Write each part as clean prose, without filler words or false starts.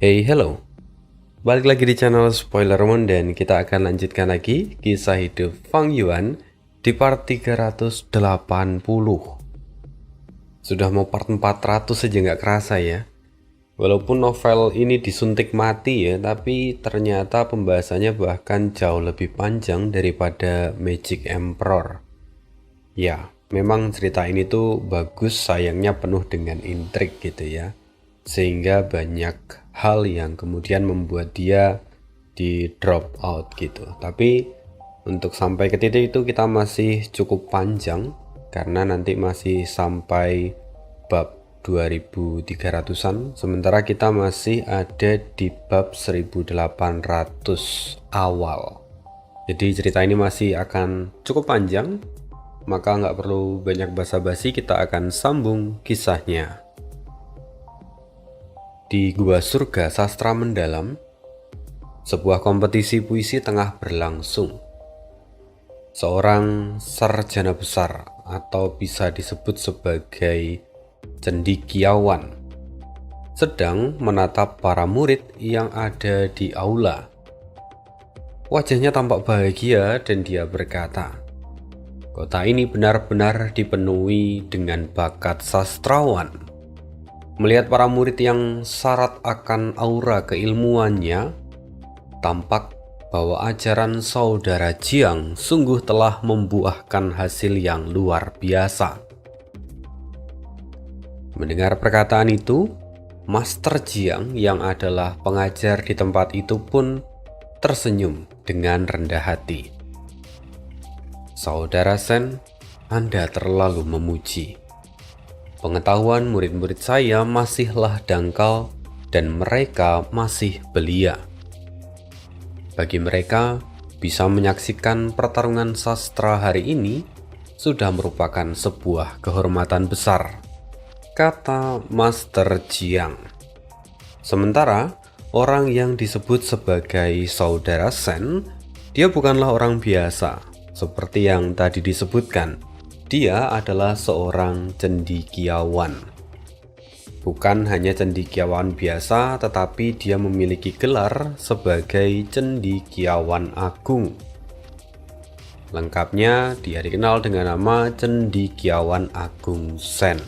Hey, hello. Balik lagi di channel Spoilermon dan kita akan lanjutkan lagi kisah hidup Fang Yuan di part 380. Sudah mau part 400 saja nggak kerasa ya. Walaupun novel ini disuntik mati ya, tapi ternyata pembahasannya bahkan jauh lebih panjang daripada Magic Emperor. Ya, memang cerita ini tuh bagus, sayangnya penuh dengan intrik gitu ya. Sehingga banyak hal yang kemudian membuat dia di drop out gitu. Tapi untuk sampai ke titik itu kita masih cukup panjang karena nanti masih sampai bab 2300-an, sementara kita masih ada di bab 1800 awal. Jadi cerita ini masih akan cukup panjang, maka nggak perlu banyak basa-basi, kita akan sambung kisahnya. Di Gua Surga Sastra Mendalam, sebuah kompetisi puisi tengah berlangsung. Seorang sarjana besar atau bisa disebut sebagai cendekiawan sedang menatap para murid yang ada di aula. Wajahnya tampak bahagia dan dia berkata, "Kota ini benar-benar dipenuhi dengan bakat sastrawan." Melihat para murid yang syarat akan aura keilmuannya, tampak bahwa ajaran saudara Jiang sungguh telah membuahkan hasil yang luar biasa. Mendengar perkataan itu, Master Jiang yang adalah pengajar di tempat itu pun tersenyum dengan rendah hati. "Saudara Sen, Anda terlalu memuji. Pengetahuan murid-murid saya masihlah dangkal dan mereka masih belia. Bagi mereka, bisa menyaksikan pertarungan sastra hari ini sudah merupakan sebuah kehormatan besar," kata Master Jiang. Sementara orang yang disebut sebagai Saudara Sen, dia bukanlah orang biasa seperti yang tadi disebutkan. Dia adalah seorang cendekiawan. Bukan hanya cendekiawan biasa, tetapi dia memiliki gelar sebagai cendekiawan agung. Lengkapnya, dia dikenal dengan nama Cendekiawan Agung Sen.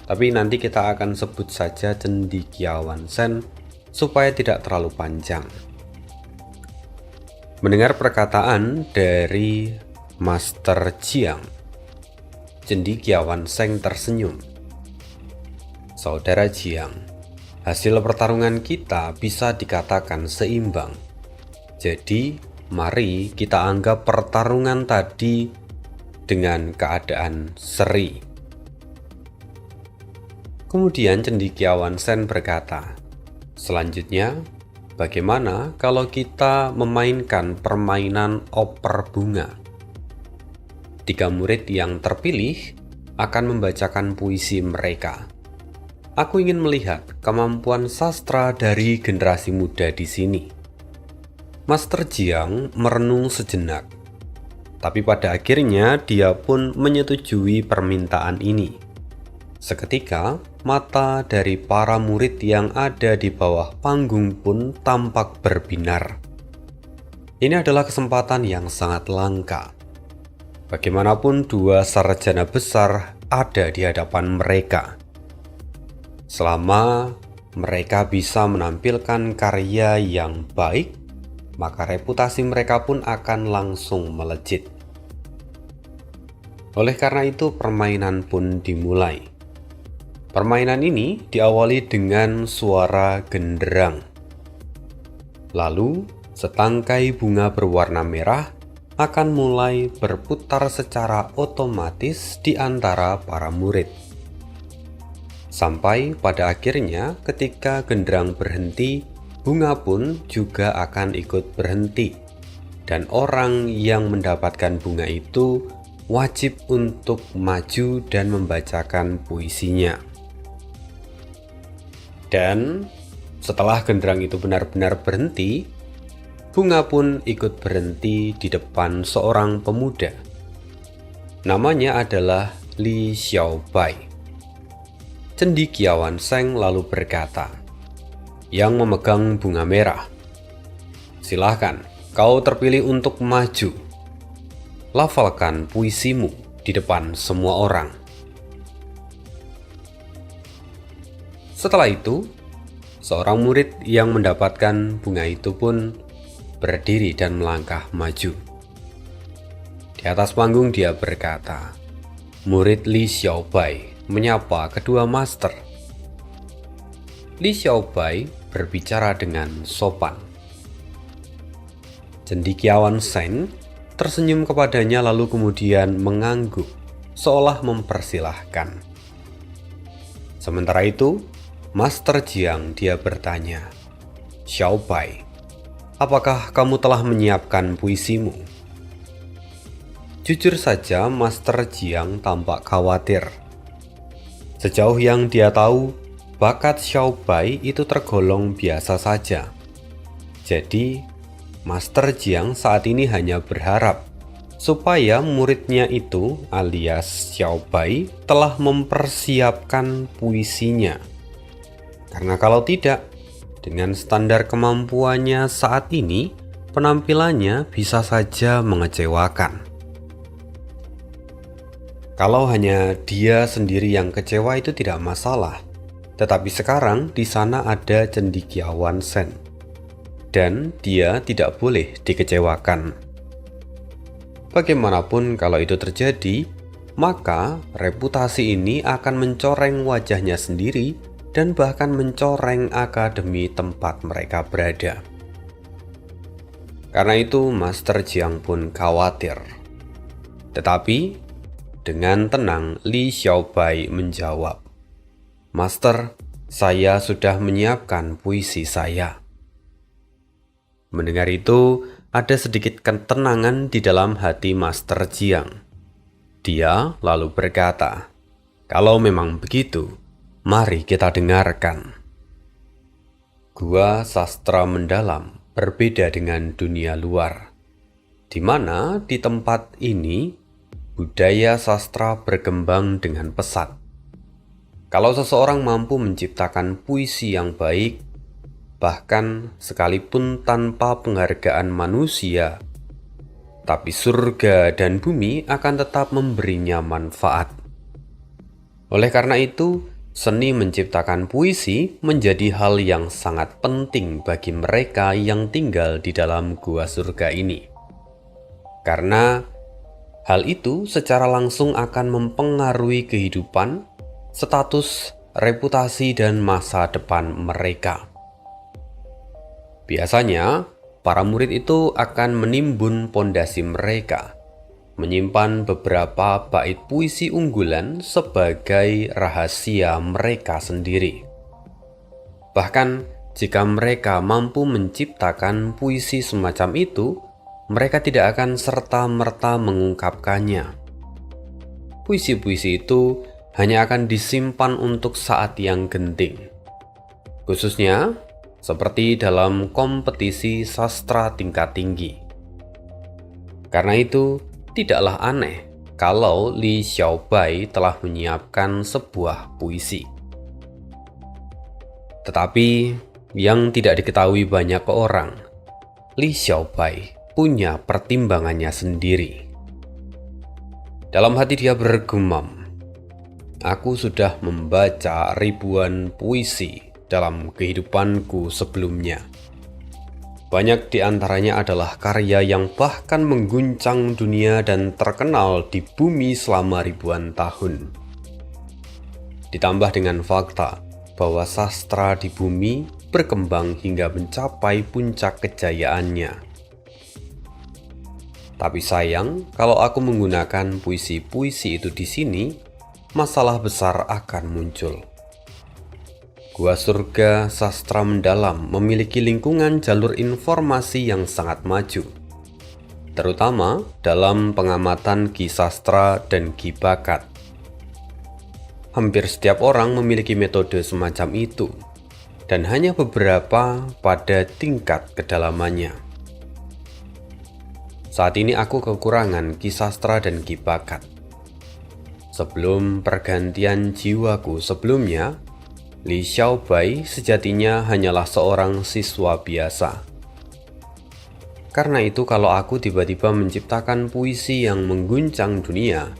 Tapi nanti kita akan sebut saja Cendekiawan Sen supaya tidak terlalu panjang. Mendengar perkataan dari Master Jiang, cendekiawan Seng tersenyum. "Saudara Jiang, hasil pertarungan kita bisa dikatakan seimbang. Jadi, mari kita anggap pertarungan tadi dengan keadaan seri." Kemudian cendekiawan Sen berkata, "Selanjutnya, bagaimana kalau kita memainkan permainan oper bunga? 3 murid yang terpilih akan membacakan puisi mereka. Aku ingin melihat kemampuan sastra dari generasi muda di sini." Master Jiang merenung sejenak, tapi pada akhirnya dia pun menyetujui permintaan ini. Seketika, mata dari para murid yang ada di bawah panggung pun tampak berbinar. Ini adalah kesempatan yang sangat langka. Bagaimanapun dua sarjana besar ada di hadapan mereka. Selama mereka bisa menampilkan karya yang baik, maka reputasi mereka pun akan langsung melejit. Oleh karena itu, permainan pun dimulai. Permainan ini diawali dengan suara genderang. Lalu, setangkai bunga berwarna merah akan mulai berputar secara otomatis di antara para murid. Sampai pada akhirnya ketika genderang berhenti, bunga pun juga akan ikut berhenti. Dan orang yang mendapatkan bunga itu wajib untuk maju dan membacakan puisinya. Dan setelah genderang itu benar-benar berhenti, bunga pun ikut berhenti di depan seorang pemuda. Namanya adalah Li Xiaobai. Cendekiawan Seng lalu berkata, yang memegang bunga merah. Silahkan, kau terpilih untuk maju. Lafalkan puisimu di depan semua orang. Setelah itu, seorang murid yang mendapatkan bunga itu pun berdiri dan melangkah maju. Di atas panggung dia berkata, murid Li Xiaobai menyapa kedua master. Li Xiaobai berbicara dengan sopan. Cendekiawan Seng tersenyum kepadanya lalu kemudian mengangguk, seolah mempersilahkan. Sementara itu, Master Jiang dia bertanya, Xiaobai, apakah kamu telah menyiapkan puisimu? Jujur saja, Master Jiang tampak khawatir. Sejauh yang dia tahu, bakat Xiaobai itu tergolong biasa saja. Jadi, Master Jiang saat ini hanya berharap supaya muridnya itu alias Xiaobai telah mempersiapkan puisinya. Karena kalau tidak, dengan standar kemampuannya saat ini, penampilannya bisa saja mengecewakan. Kalau hanya dia sendiri yang kecewa itu tidak masalah. Tetapi sekarang di sana ada cendekiawan Shen. Dan dia tidak boleh dikecewakan. Bagaimanapun kalau itu terjadi, maka reputasi ini akan mencoreng wajahnya sendiri dan bahkan mencoreng akademi tempat mereka berada. Karena itu Master Jiang pun khawatir. Tetapi dengan tenang Li Xiaobai menjawab, Master, saya sudah menyiapkan puisi saya. Mendengar itu, ada sedikit ketenangan di dalam hati Master Jiang. Dia lalu berkata, kalau memang begitu, mari kita dengarkan. Gua sastra mendalam berbeda dengan dunia luar, di mana di tempat ini budaya sastra berkembang dengan pesat. Kalau seseorang mampu menciptakan puisi yang baik, bahkan sekalipun tanpa penghargaan manusia, tapi surga dan bumi akan tetap memberinya manfaat. Oleh karena itu, seni menciptakan puisi menjadi hal yang sangat penting bagi mereka yang tinggal di dalam gua surga ini. Karena hal itu secara langsung akan mempengaruhi kehidupan, status, reputasi, dan masa depan mereka. Biasanya, para murid itu akan menimbun pondasi mereka, menyimpan beberapa bait puisi unggulan sebagai rahasia mereka sendiri. Bahkan, jika mereka mampu menciptakan puisi semacam itu, mereka tidak akan serta-merta mengungkapkannya. Puisi-puisi itu hanya akan disimpan untuk saat yang genting. Khususnya, seperti dalam kompetisi sastra tingkat tinggi. Karena itu, tidaklah aneh kalau Li Xiaobai telah menyiapkan sebuah puisi. Tetapi, yang tidak diketahui banyak orang, Li Xiaobai punya pertimbangannya sendiri. Dalam hati dia bergumam, aku sudah membaca ribuan puisi dalam kehidupanku sebelumnya. Banyak di antaranya adalah karya yang bahkan mengguncang dunia dan terkenal di bumi selama ribuan tahun. Ditambah dengan fakta bahwa sastra di bumi berkembang hingga mencapai puncak kejayaannya. Tapi sayang, kalau aku menggunakan puisi-puisi itu di sini, masalah besar akan muncul. Gua Surga Sastra Mendalam memiliki lingkungan jalur informasi yang sangat maju, terutama dalam pengamatan Ki Sastra dan Ki Bakat. Hampir setiap orang memiliki metode semacam itu, dan hanya beberapa pada tingkat kedalamannya. Saat ini aku kekurangan Ki Sastra dan Ki Bakat. Sebelum pergantian jiwaku sebelumnya, Li Xiaobai sejatinya hanyalah seorang siswa biasa. Karena itu kalau aku tiba-tiba menciptakan puisi yang mengguncang dunia,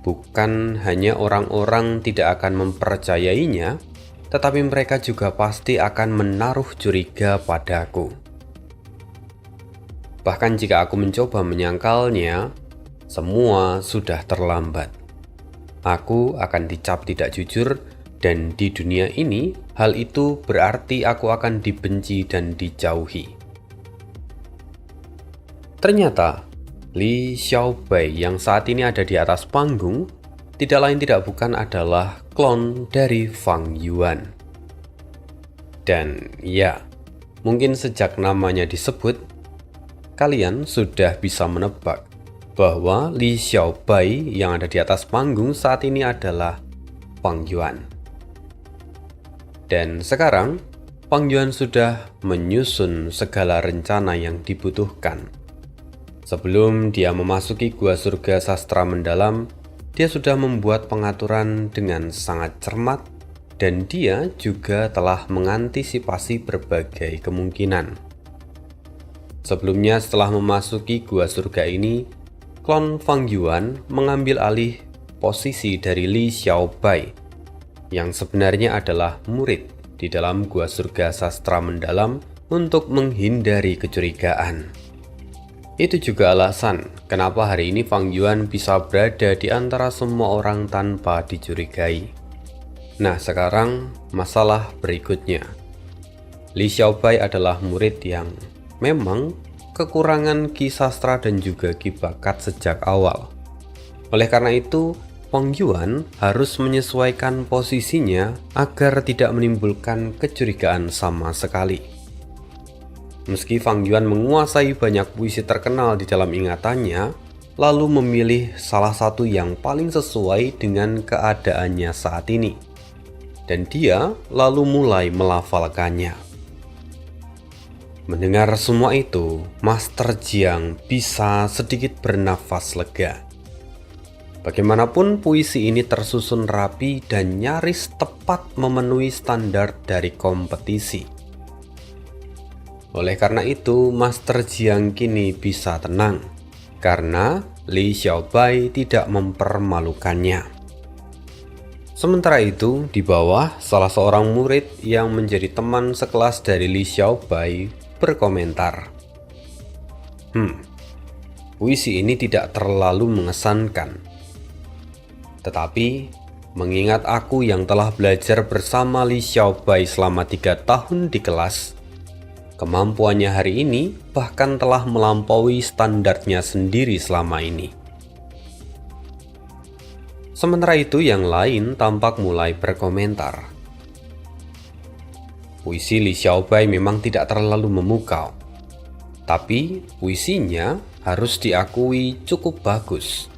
bukan hanya orang-orang tidak akan mempercayainya, tetapi mereka juga pasti akan menaruh curiga padaku. Bahkan jika aku mencoba menyangkalnya, semua sudah terlambat. Aku akan dicap tidak jujur, dan di dunia ini, hal itu berarti aku akan dibenci dan dijauhi. Ternyata, Li Xiaobai yang saat ini ada di atas panggung, tidak lain tidak bukan adalah klon dari Fang Yuan. Dan ya, mungkin sejak namanya disebut, kalian sudah bisa menebak bahwa Li Xiaobai yang ada di atas panggung saat ini adalah Fang Yuan. Dan sekarang, Fang Yuan sudah menyusun segala rencana yang dibutuhkan. Sebelum dia memasuki Gua Surga Sastra Mendalam, dia sudah membuat pengaturan dengan sangat cermat dan dia juga telah mengantisipasi berbagai kemungkinan. Sebelumnya setelah memasuki Gua Surga ini, klon Fang Yuan mengambil alih posisi dari Li Xiaobai yang sebenarnya adalah murid di dalam Gua Surga Sastra Mendalam untuk menghindari kecurigaan. Itu juga alasan kenapa hari ini Fang Yuan bisa berada di antara semua orang tanpa dicurigai. Nah, sekarang masalah berikutnya. Li Xiaobai adalah murid yang memang kekurangan ki sastra dan juga ki bakat sejak awal. Oleh karena itu, Fang Yuan harus menyesuaikan posisinya agar tidak menimbulkan kecurigaan sama sekali. Meski Fang Yuan menguasai banyak puisi terkenal di dalam ingatannya, lalu memilih salah satu yang paling sesuai dengan keadaannya saat ini. Dan dia lalu mulai melafalkannya. Mendengar semua itu, Master Jiang bisa sedikit bernafas lega. Bagaimanapun puisi ini tersusun rapi dan nyaris tepat memenuhi standar dari kompetisi. Oleh karena itu, Master Jiang kini bisa tenang, karena Li Xiaobai tidak mempermalukannya. Sementara itu, di bawah, salah seorang murid yang menjadi teman sekelas dari Li Xiaobai berkomentar, puisi ini tidak terlalu mengesankan. Tetapi, mengingat aku yang telah belajar bersama Li Xiaobai selama 3 tahun di kelas, kemampuannya hari ini bahkan telah melampaui standarnya sendiri selama ini. Sementara itu, yang lain tampak mulai berkomentar. Puisi Li Xiaobai memang tidak terlalu memukau, tapi puisinya harus diakui cukup bagus.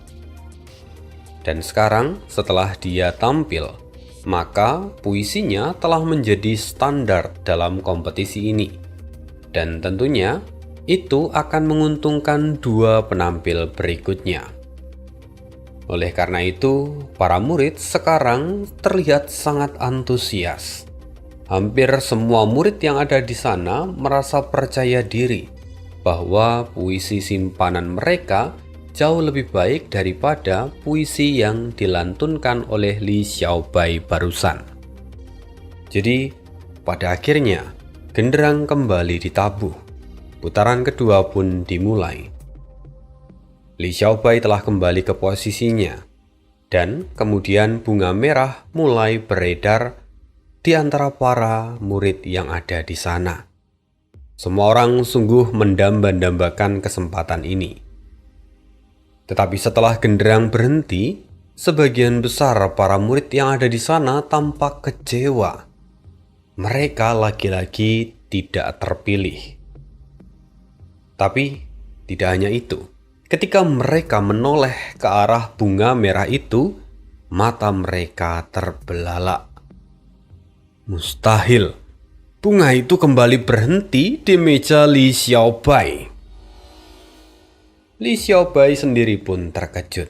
Dan sekarang setelah dia tampil, maka puisinya telah menjadi standar dalam kompetisi ini. Dan tentunya itu akan menguntungkan dua penampil berikutnya. Oleh karena itu, para murid sekarang terlihat sangat antusias. Hampir semua murid yang ada di sana merasa percaya diri bahwa puisi simpanan mereka jauh lebih baik daripada puisi yang dilantunkan oleh Li Xiaobai barusan. Jadi, pada akhirnya, genderang kembali ditabuh. Putaran kedua pun dimulai. Li Xiaobai telah kembali ke posisinya, dan kemudian bunga merah mulai beredar di antara para murid yang ada di sana. Semua orang sungguh mendamba-dambakan kesempatan ini. Tetapi setelah genderang berhenti, sebagian besar para murid yang ada di sana tampak kecewa. Mereka lagi-lagi tidak terpilih. Tapi tidak hanya itu. Ketika mereka menoleh ke arah bunga merah itu, mata mereka terbelalak. Mustahil, bunga itu kembali berhenti di meja Li Xiaobai. Li Xiaobai sendiri pun terkejut.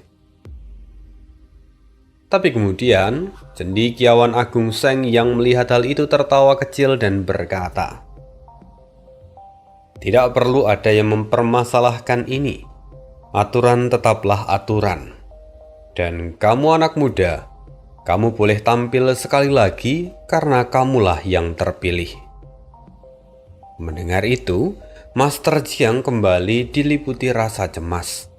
Tapi kemudian, cendekiawan Agung Seng yang melihat hal itu tertawa kecil dan berkata, "Tidak perlu ada yang mempermasalahkan ini. Aturan tetaplah aturan. Dan kamu anak muda, kamu boleh tampil sekali lagi karena kamulah yang terpilih." Mendengar itu, Master Jiang kembali diliputi rasa cemas.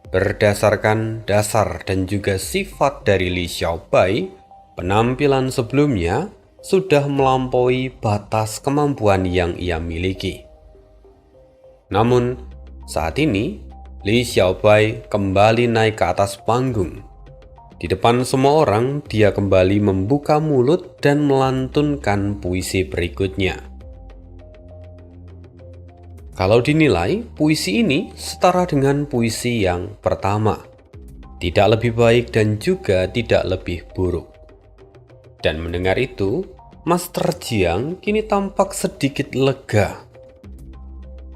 Berdasarkan dasar dan juga sifat dari Li Xiaobai, penampilan sebelumnya sudah melampaui batas kemampuan yang ia miliki. Namun, saat ini Li Xiaobai kembali naik ke atas panggung. Di depan semua orang, dia kembali membuka mulut dan melantunkan puisi berikutnya. Kalau dinilai, puisi ini setara dengan puisi yang pertama. Tidak lebih baik dan juga tidak lebih buruk. Dan mendengar itu, Master Jiang kini tampak sedikit lega.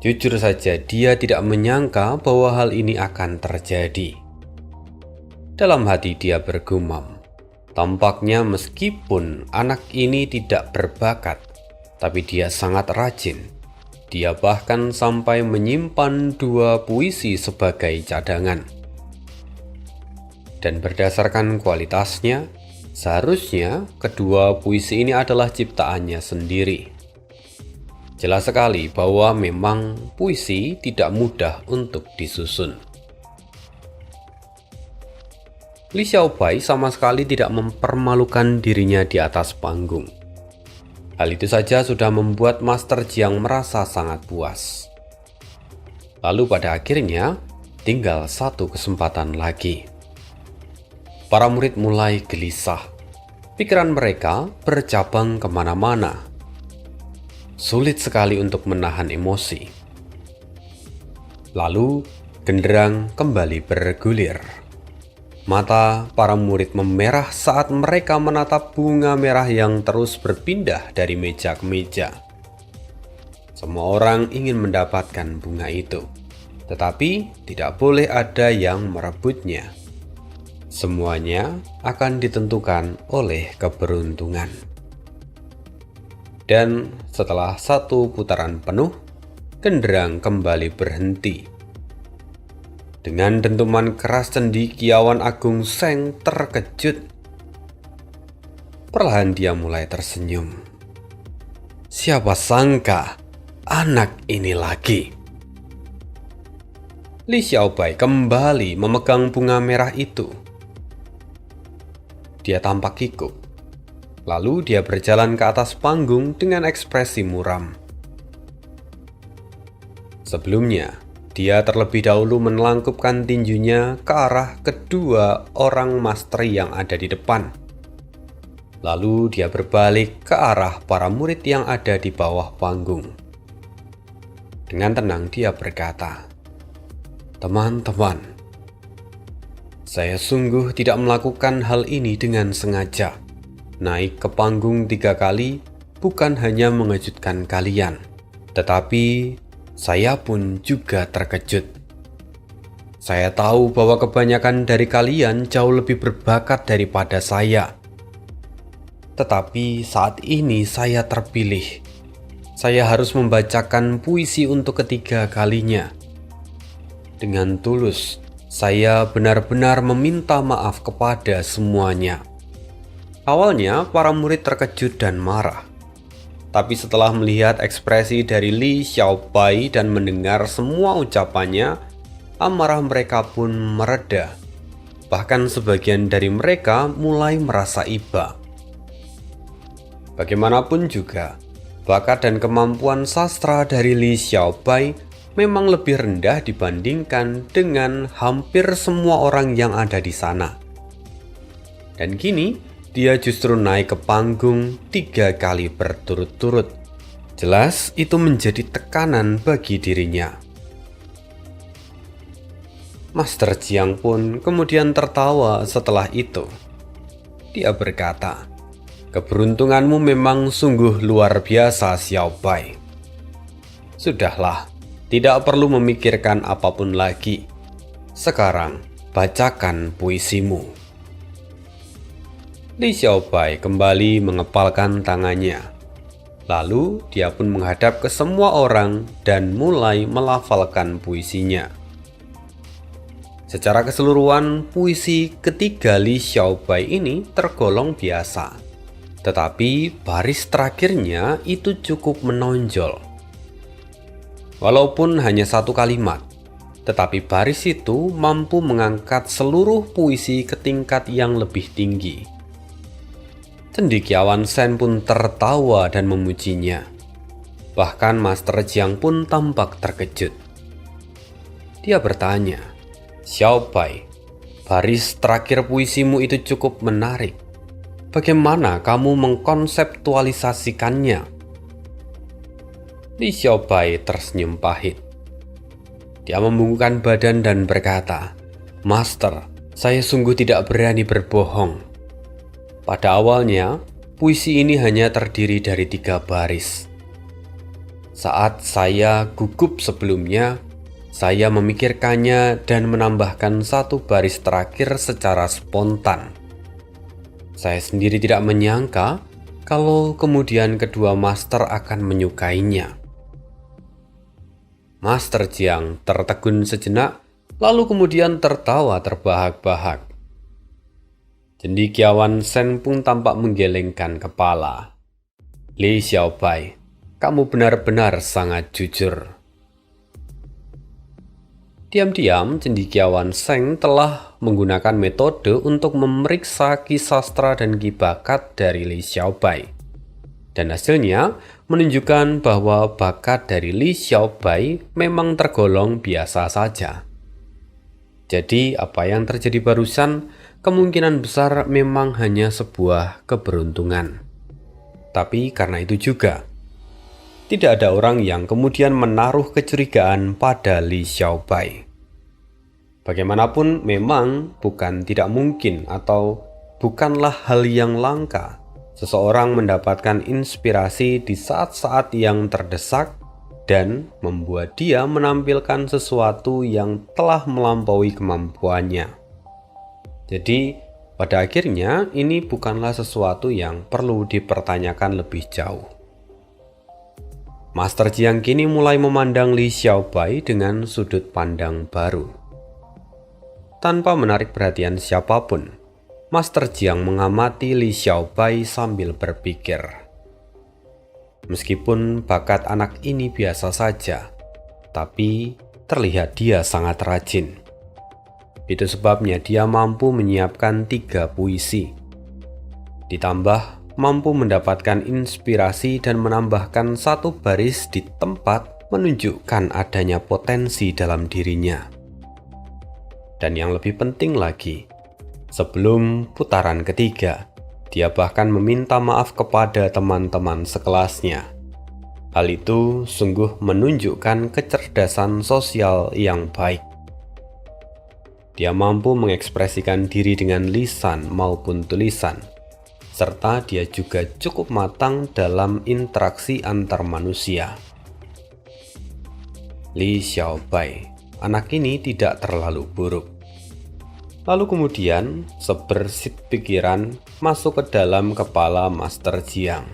Jujur saja, dia tidak menyangka bahwa hal ini akan terjadi. Dalam hati dia bergumam, tampaknya meskipun anak ini tidak berbakat, tapi dia sangat rajin. Dia bahkan sampai menyimpan 2 puisi sebagai cadangan. Dan berdasarkan kualitasnya, seharusnya kedua puisi ini adalah ciptaannya sendiri. Jelas sekali bahwa memang puisi tidak mudah untuk disusun. Li Xiaobai sama sekali tidak mempermalukan dirinya di atas panggung. Hal itu saja sudah membuat Master Jiang merasa sangat puas. Lalu pada akhirnya, tinggal satu kesempatan lagi. Para murid mulai gelisah. Pikiran mereka bercabang kemana-mana. Sulit sekali untuk menahan emosi. Lalu, genderang kembali bergulir. Mata para murid memerah saat mereka menatap bunga merah yang terus berpindah dari meja ke meja. Semua orang ingin mendapatkan bunga itu, tetapi tidak boleh ada yang merebutnya. Semuanya akan ditentukan oleh keberuntungan. Dan setelah satu putaran penuh, genderang kembali berhenti. Dengan dentuman keras, cendekiawan Agung Seng terkejut. Perlahan dia mulai tersenyum. Siapa sangka anak ini lagi. Li Xiaobai kembali memegang bunga merah itu. Dia tampak kikuk. Lalu dia berjalan ke atas panggung dengan ekspresi muram. Sebelumnya, dia terlebih dahulu menelangkupkan tinjunya ke arah kedua orang master yang ada di depan. Lalu dia berbalik ke arah para murid yang ada di bawah panggung. Dengan tenang dia berkata, "Teman-teman, saya sungguh tidak melakukan hal ini dengan sengaja. Naik ke panggung 3 kali bukan hanya mengejutkan kalian, tetapi saya pun juga terkejut. Saya tahu bahwa kebanyakan dari kalian jauh lebih berbakat daripada saya. Tetapi saat ini saya terpilih. Saya harus membacakan puisi untuk ketiga kalinya. Dengan tulus, saya benar-benar meminta maaf kepada semuanya." Awalnya, para murid terkejut dan marah. Tapi setelah melihat ekspresi dari Li Xiaobai dan mendengar semua ucapannya, amarah mereka pun mereda. Bahkan sebagian dari mereka mulai merasa iba. Bagaimanapun juga, bakat dan kemampuan sastra dari Li Xiaobai memang lebih rendah dibandingkan dengan hampir semua orang yang ada di sana. Dan kini, dia justru naik ke panggung 3 kali berturut-turut. Jelas itu menjadi tekanan bagi dirinya. Master Jiang pun kemudian tertawa setelah itu. Dia berkata, "Keberuntunganmu memang sungguh luar biasa, Xiaobai. Sudahlah, tidak perlu memikirkan apapun lagi. Sekarang, bacakan puisimu." Li Xiaobai kembali mengepalkan tangannya. Lalu dia pun menghadap ke semua orang dan mulai melafalkan puisinya. Secara keseluruhan, puisi ketiga Li Xiaobai ini tergolong biasa. Tetapi baris terakhirnya itu cukup menonjol. Walaupun hanya satu kalimat, tetapi baris itu mampu mengangkat seluruh puisi ke tingkat yang lebih tinggi. Cendekiawan Shen pun tertawa dan memujinya. Bahkan Master Jiang pun tampak terkejut. Dia bertanya, "Xiaobai, baris terakhir puisimu itu cukup menarik. Bagaimana kamu mengkonseptualisasikannya?" Li Xiaobai tersenyum pahit. Dia membungkukkan badan dan berkata, "Master, saya sungguh tidak berani berbohong. Pada awalnya, puisi ini hanya terdiri dari 3 baris. Saat saya gugup sebelumnya, saya memikirkannya dan menambahkan 1 baris terakhir secara spontan. Saya sendiri tidak menyangka kalau kemudian kedua master akan menyukainya." Master Jiang tertegun sejenak, lalu kemudian tertawa terbahak-bahak. Cendekiawan Shen pun tampak menggelengkan kepala. "Li Xiaobai, kamu benar-benar sangat jujur." Diam-diam, cendekiawan Shen telah menggunakan metode untuk memeriksa ki sastra dan ki bakat dari Li Xiaobai. Dan hasilnya menunjukkan bahwa bakat dari Li Xiaobai memang tergolong biasa saja. Jadi apa yang terjadi barusan kemungkinan besar memang hanya sebuah keberuntungan. Tapi karena itu juga, tidak ada orang yang kemudian menaruh kecurigaan pada Li Xiaobai. Bagaimanapun memang bukan tidak mungkin atau bukanlah hal yang langka seseorang mendapatkan inspirasi di saat-saat yang terdesak dan membuat dia menampilkan sesuatu yang telah melampaui kemampuannya. Jadi, pada akhirnya ini bukanlah sesuatu yang perlu dipertanyakan lebih jauh. Master Jiang kini mulai memandang Li Xiaobai dengan sudut pandang baru. Tanpa menarik perhatian siapapun, Master Jiang mengamati Li Xiaobai sambil berpikir. Meskipun bakat anak ini biasa saja, tapi terlihat dia sangat rajin. Itu sebabnya dia mampu menyiapkan 3 puisi. Ditambah mampu mendapatkan inspirasi dan menambahkan 1 baris di tempat menunjukkan adanya potensi dalam dirinya. Dan yang lebih penting lagi, sebelum putaran ketiga, dia bahkan meminta maaf kepada teman-teman sekelasnya. Hal itu sungguh menunjukkan kecerdasan sosial yang baik. Dia mampu mengekspresikan diri dengan lisan maupun tulisan, serta dia juga cukup matang dalam interaksi antar manusia. Li Xiaobai, anak ini tidak terlalu buruk. Lalu kemudian sebersit pikiran masuk ke dalam kepala Master Jiang.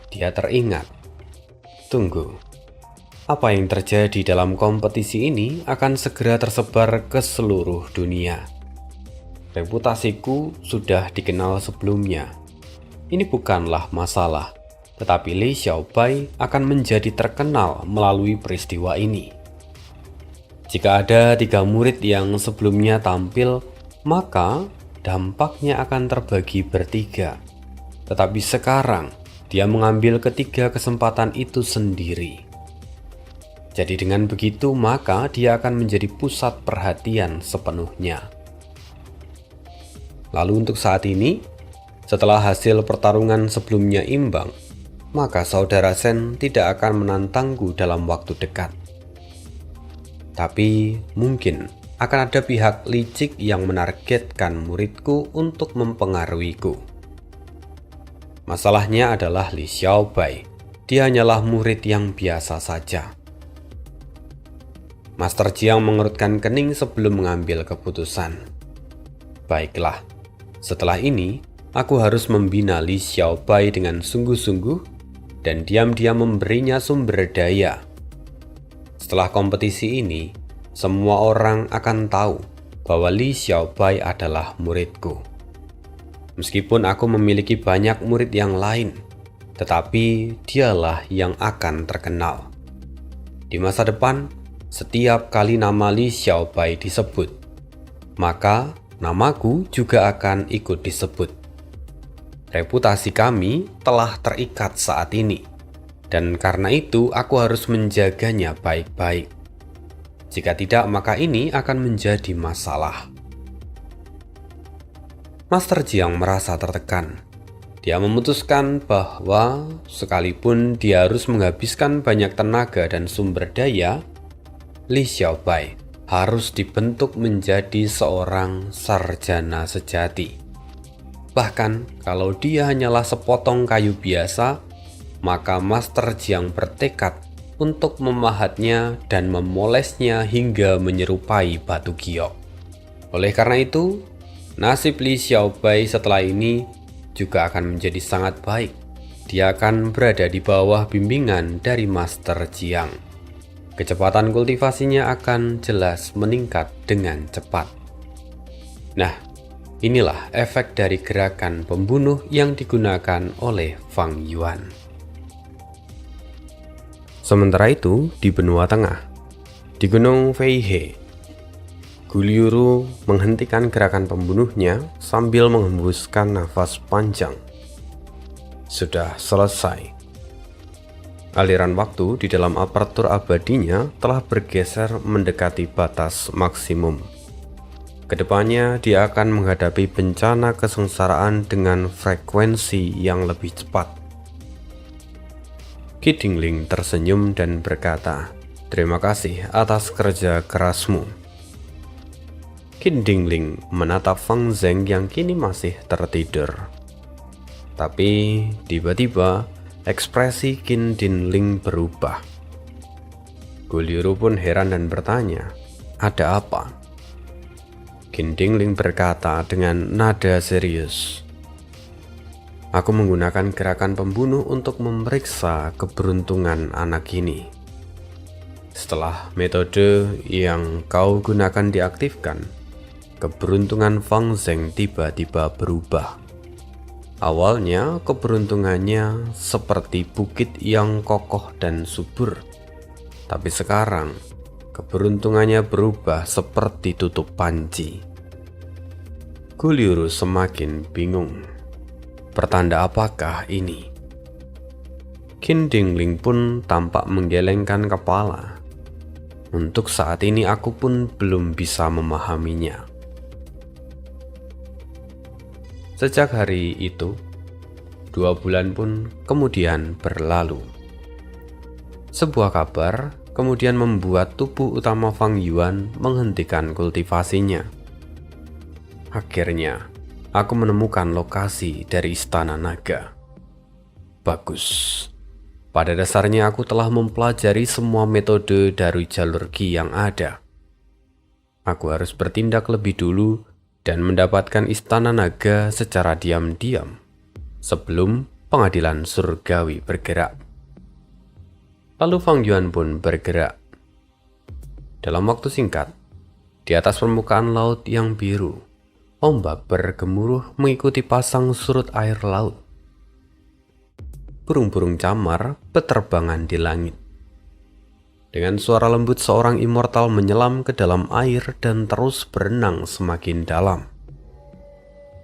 Dia teringat, tunggu, apa yang terjadi dalam kompetisi ini akan segera tersebar ke seluruh dunia. Reputasiku sudah dikenal sebelumnya. Ini bukanlah masalah, tetapi Li Xiaobai akan menjadi terkenal melalui peristiwa ini. Jika ada 3 murid yang sebelumnya tampil, maka dampaknya akan terbagi bertiga. Tetapi sekarang, dia mengambil ketiga kesempatan itu sendiri. Jadi dengan begitu, maka dia akan menjadi pusat perhatian sepenuhnya. Lalu untuk saat ini, setelah hasil pertarungan sebelumnya imbang, maka saudara Shen tidak akan menantangku dalam waktu dekat. Tapi mungkin akan ada pihak licik yang menargetkan muridku untuk mempengaruhiku. Masalahnya adalah Li Xiaobai. Dia hanyalah murid yang biasa saja. Master Jiang mengerutkan kening sebelum mengambil keputusan. Baiklah, Setelah ini, aku harus membina Li Xiaobai dengan sungguh-sungguh dan diam-diam memberinya sumber daya. Setelah kompetisi ini, semua orang akan tahu bahwa Li Xiaobai adalah muridku. Meskipun aku memiliki banyak murid yang lain, tetapi dialah yang akan terkenal. Di masa depan, setiap kali nama Li Xiaobai disebut, maka namaku juga akan ikut disebut. Reputasi kami telah terikat saat ini, dan karena itu aku harus menjaganya baik-baik. Jika tidak, maka ini akan menjadi masalah. Master Jiang merasa tertekan. Dia memutuskan bahwa sekalipun dia harus menghabiskan banyak tenaga dan sumber daya, Li Xiaobai harus dibentuk menjadi seorang sarjana sejati. Bahkan kalau dia hanyalah sepotong kayu biasa, maka Master Jiang bertekad untuk memahatnya dan memolesnya hingga menyerupai batu giok. Oleh karena itu, nasib Li Xiaobai setelah ini juga akan menjadi sangat baik. Dia akan berada di bawah bimbingan dari Master Jiang. Kecepatan kultivasinya akan jelas meningkat dengan cepat. Nah, inilah efek dari gerakan pembunuh yang digunakan oleh Fang Yuan. Sementara itu, di benua tengah, di Gunung Feihe, Guliuru menghentikan gerakan pembunuhnya sambil menghembuskan nafas panjang. Sudah selesai. Aliran waktu di dalam apertur abadinya telah bergeser mendekati batas maksimum. Kedepannya dia akan menghadapi bencana kesengsaraan dengan frekuensi yang lebih cepat. Qi Dingling tersenyum dan berkata, "Terima kasih atas kerja kerasmu." Qi Dingling menatap Fang Zheng yang kini masih tertidur. Tapi tiba-tiba ekspresi Qi Dingling berubah. Guliuru pun heran dan bertanya, "Ada apa?" Qi Dingling berkata dengan nada serius, "Aku menggunakan gerakan pembunuh untuk memeriksa keberuntungan anak ini. Setelah metode yang kau gunakan diaktifkan, keberuntungan Fang Zheng tiba-tiba berubah. Awalnya keberuntungannya seperti bukit yang kokoh dan subur, tapi sekarang keberuntungannya berubah seperti tutup panci." Guliuru semakin bingung. Pertanda apakah ini? Qi Dingling pun tampak menggelengkan kepala. Untuk saat ini aku pun belum bisa memahaminya. Sejak hari itu, 2 bulan pun kemudian berlalu. Sebuah kabar kemudian membuat tubuh utama Fang Yuan menghentikan kultivasinya. Akhirnya, aku menemukan lokasi dari Istana Naga. Bagus. Pada dasarnya aku telah mempelajari semua metode dari jalur Qi yang ada. Aku harus bertindak lebih dulu dan mendapatkan Istana Naga secara diam-diam sebelum pengadilan surgawi bergerak. Lalu Fang Yuan pun bergerak. Dalam waktu singkat, di atas permukaan laut yang biru, ombak bergemuruh mengikuti pasang surut air laut. Burung-burung camar berterbangan di langit. Dengan suara lembut seorang immortal menyelam ke dalam air dan terus berenang semakin dalam.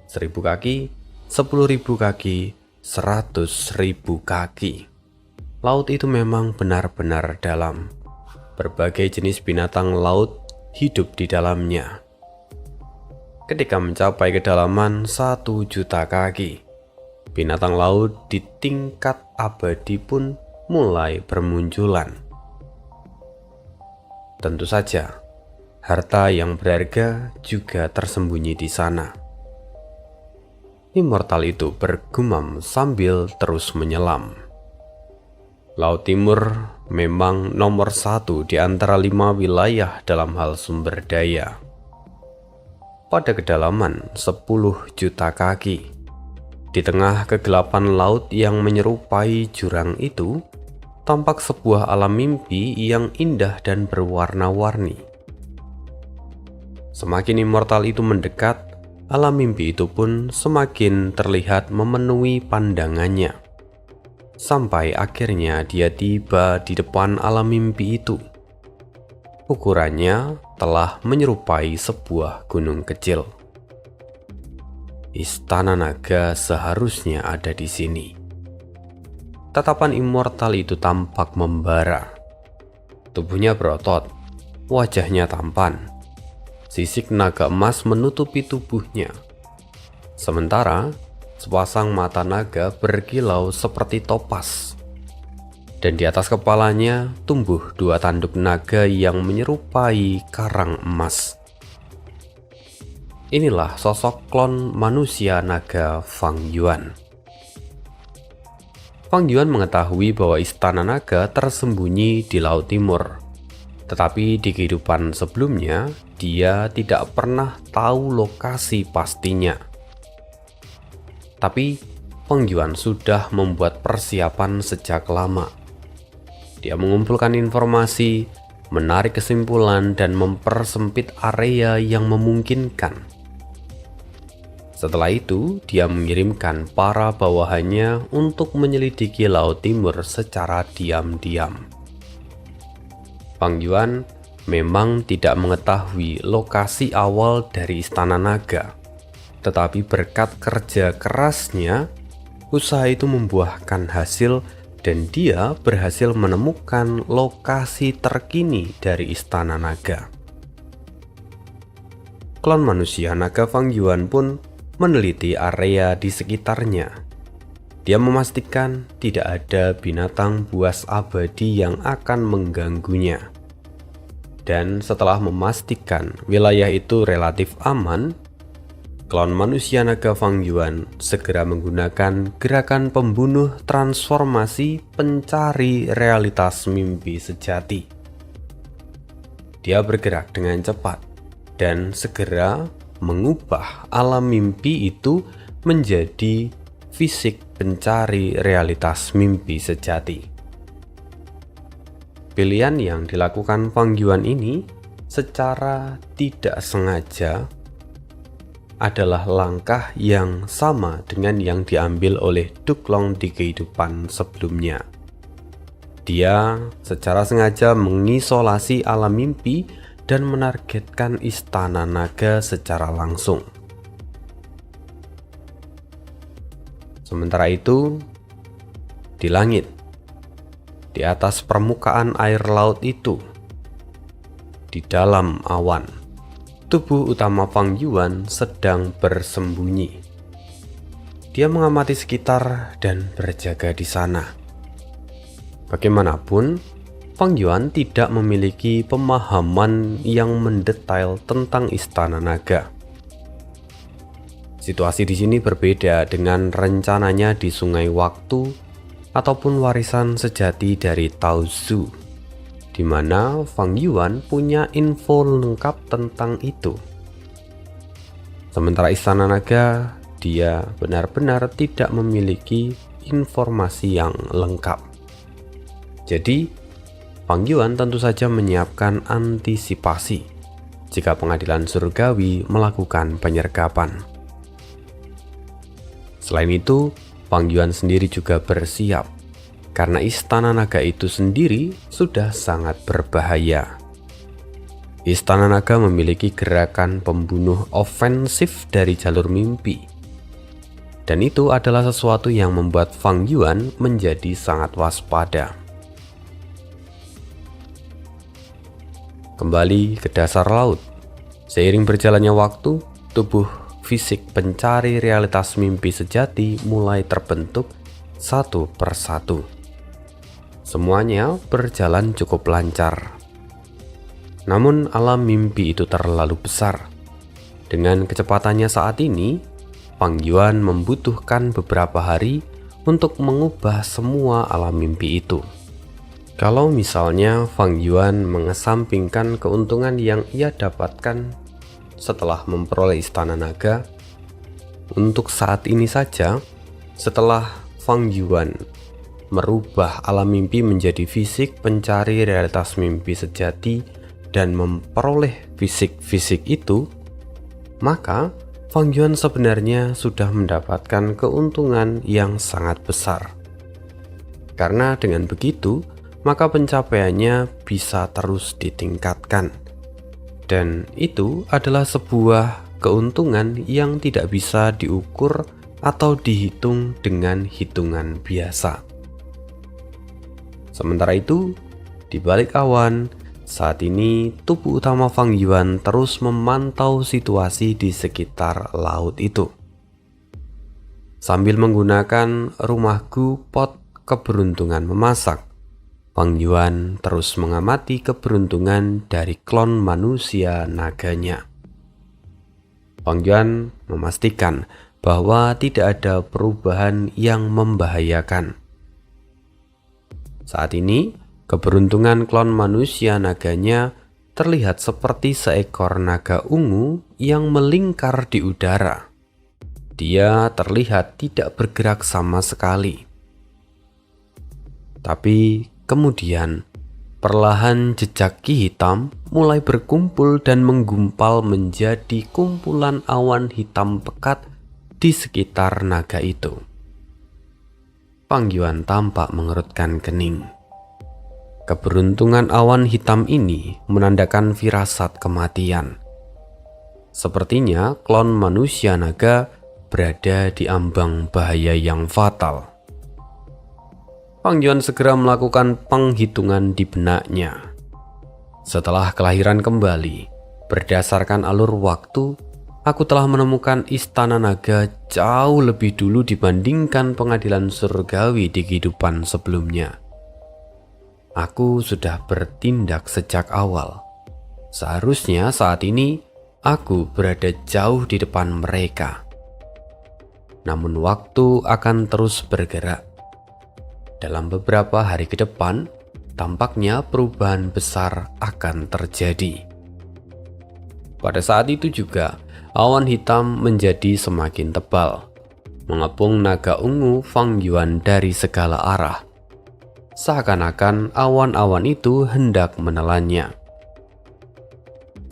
1000 kaki, 10.000 kaki, 100.000 kaki. Laut itu memang benar-benar dalam. Berbagai jenis binatang laut hidup di dalamnya. Ketika mencapai kedalaman 1 juta kaki, binatang laut di tingkat abadi pun mulai bermunculan. Tentu saja, harta yang berharga juga tersembunyi di sana. Immortal itu bergumam sambil terus menyelam. Laut Timur memang nomor 1 di antara 5 wilayah dalam hal sumber daya. pada kedalaman 10 juta kaki. Di tengah kegelapan laut yang menyerupai jurang itu, tampak sebuah alam mimpi yang indah dan berwarna-warni. Semakin immortal itu mendekat, alam mimpi itu pun semakin terlihat memenuhi pandangannya. Sampai akhirnya dia tiba di depan alam mimpi itu. Ukurannya telah menyerupai sebuah gunung kecil. Istana naga seharusnya ada di sini. Tatapan immortal itu tampak membara. Tubuhnya berotot, wajahnya tampan. Sisik naga emas menutupi tubuhnya. Sementara sepasang mata naga berkilau seperti topas. Dan di atas kepalanya tumbuh 2 tanduk naga yang menyerupai karang emas. Inilah sosok klon manusia naga Fang Yuan. Fang Yuan mengetahui bahwa istana naga tersembunyi di Laut Timur. Tetapi di kehidupan sebelumnya, dia tidak pernah tahu lokasi pastinya. Tapi Fang Yuan sudah membuat persiapan sejak lama. Dia mengumpulkan informasi, menarik kesimpulan, dan mempersempit area yang memungkinkan. Setelah itu, dia mengirimkan para bawahannya untuk menyelidiki Laut Timur secara diam-diam. Fang Yuan memang tidak mengetahui lokasi awal dari Istana Naga, tetapi berkat kerja kerasnya, usaha itu membuahkan hasil dan dia berhasil menemukan lokasi terkini dari Istana Naga. Klon manusia naga Fang Yuan pun meneliti area di sekitarnya. Dia memastikan tidak ada binatang buas abadi yang akan mengganggunya. Dan setelah memastikan wilayah itu relatif aman, klon manusia naga Fang Yuan segera menggunakan gerakan pembunuh transformasi pencari realitas mimpi sejati. Dia bergerak dengan cepat dan segera mengubah alam mimpi itu menjadi fisik pencari realitas mimpi sejati. Pilihan yang dilakukan Fang Yuan ini secara tidak sengaja adalah langkah yang sama dengan yang diambil oleh Duklong di kehidupan sebelumnya. Dia secara sengaja mengisolasi alam mimpi dan menargetkan Istana Naga secara langsung. Sementara itu, di langit, di atas permukaan air laut itu, di dalam awan, tubuh utama Fang Yuan sedang bersembunyi. Dia mengamati sekitar dan berjaga di sana. Bagaimanapun, Fang Yuan tidak memiliki pemahaman yang mendetail tentang Istana Naga. Situasi di sini berbeda dengan rencananya di Sungai Waktu ataupun warisan sejati dari Tao Zu, di mana Fang Yuan punya info lengkap tentang itu. Sementara Istana Naga, dia benar-benar tidak memiliki informasi yang lengkap. Jadi, Fang Yuan tentu saja menyiapkan antisipasi jika pengadilan surgawi melakukan penyergapan. Selain itu, Fang Yuan sendiri juga bersiap karena Istana Naga itu sendiri sudah sangat berbahaya. Istana Naga memiliki gerakan pembunuh ofensif dari jalur mimpi. Dan itu adalah sesuatu yang membuat Fang Yuan menjadi sangat waspada. Kembali ke dasar laut. Seiring berjalannya waktu, tubuh fisik pencari realitas mimpi sejati mulai terbentuk satu persatu. Semuanya berjalan cukup lancar. Namun alam mimpi itu terlalu besar. Dengan kecepatannya saat ini, Fang Yuan membutuhkan beberapa hari untuk mengubah semua alam mimpi itu. Kalau misalnya Fang Yuan mengesampingkan keuntungan yang ia dapatkan setelah memperoleh istana naga, untuk saat ini saja, setelah Fang Yuan merubah alam mimpi menjadi fisik pencari realitas mimpi sejati dan memperoleh fisik-fisik itu, maka Fang Yuan sebenarnya sudah mendapatkan keuntungan yang sangat besar. Karena dengan begitu, maka pencapaiannya bisa terus ditingkatkan. Dan itu adalah sebuah keuntungan yang tidak bisa diukur atau dihitung dengan hitungan biasa. Sementara itu, di balik awan, saat ini tubuh utama Fang Yuan terus memantau situasi di sekitar laut itu. Sambil menggunakan rumahku pot keberuntungan memasak, Fang Yuan terus mengamati keberuntungan dari klon manusia naganya. Fang Yuan memastikan bahwa tidak ada perubahan yang membahayakan. Saat ini, keberuntungan klon manusia naganya terlihat seperti seekor naga ungu yang melingkar di udara. Dia terlihat tidak bergerak sama sekali. Tapi kemudian, perlahan jejak Ki hitam mulai berkumpul dan menggumpal menjadi kumpulan awan hitam pekat di sekitar naga itu. Fang Yuan tampak mengerutkan kening. Keberuntungan awan hitam ini menandakan firasat kematian. Sepertinya klon manusia naga berada di ambang bahaya yang fatal. Fang Yuan segera melakukan penghitungan di benaknya. Setelah kelahiran kembali, berdasarkan alur waktu, aku telah menemukan istana naga jauh lebih dulu dibandingkan pengadilan surgawi di kehidupan sebelumnya. Aku sudah bertindak sejak awal. Seharusnya saat ini aku berada jauh di depan mereka. Namun waktu akan terus bergerak. Dalam beberapa hari ke depan, tampaknya perubahan besar akan terjadi. Pada saat itu juga, awan hitam menjadi semakin tebal, mengepung naga ungu Fang Yuan dari segala arah. Seakan-akan awan-awan itu hendak menelannya.